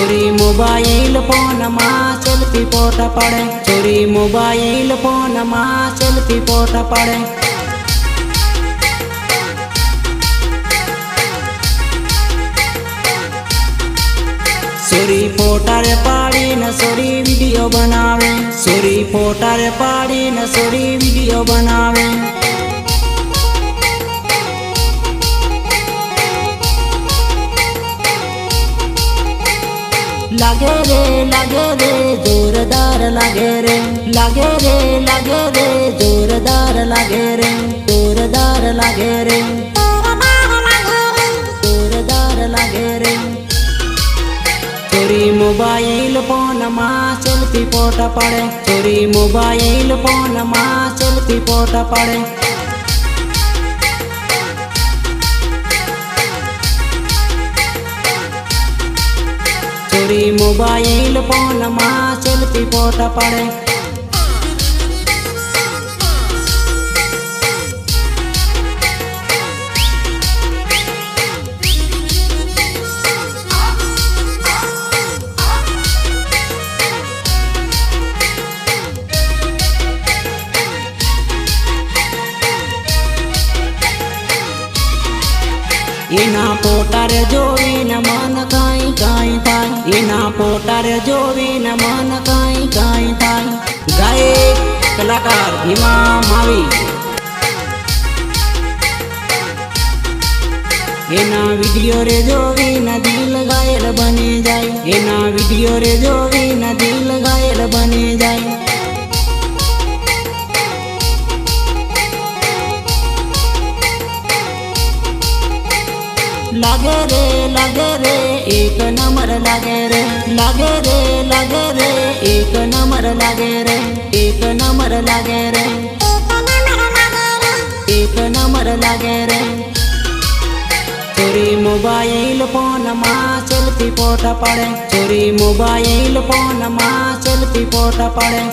चोरी mobile phone में selfie photo पड़े। चोरी मोबाइल फोन में सेल्फी फोटो पड़े। चोरी फोटा रे पाड़ी न चोरी वीडियो बनावे। चोरी फोटा रे पाड़ी न चोरी वीडियो बनावे। लागे रे जोरदार लागे रे। लागे रे जोरदार लागे रे। जोरदार लागे रे। जोरदार लागे रे। चोरी मोबाइल फोन में सेल्फी फोटो पड़े। चोरी मोबाइल फोन में सेल्फी फोटो पड़े। चोरी मोबाइल फोन में सेल्फी फोटो पड़े। इना पोटर जोवीन मन काई काई थाय। इना पोटर जोवीन मन काई काई थाय। गायक कलाकार भीमा मावी। एना वीडियो रे जोवीन दिल घायल बनी जाए। एना वीडियो रे जोवीन दिल घायल बनी जाए। लागे रे एक नंबर लागे रे। लागे रे एक नंबर लागे रे। एक नंबर लागे रे। एक नंबर लागे रे। चोरी मोबाइल फोन में सेल्फी फोटो पड़े। चोरी मोबाइल फोन में सेल्फी फोटो पड़े।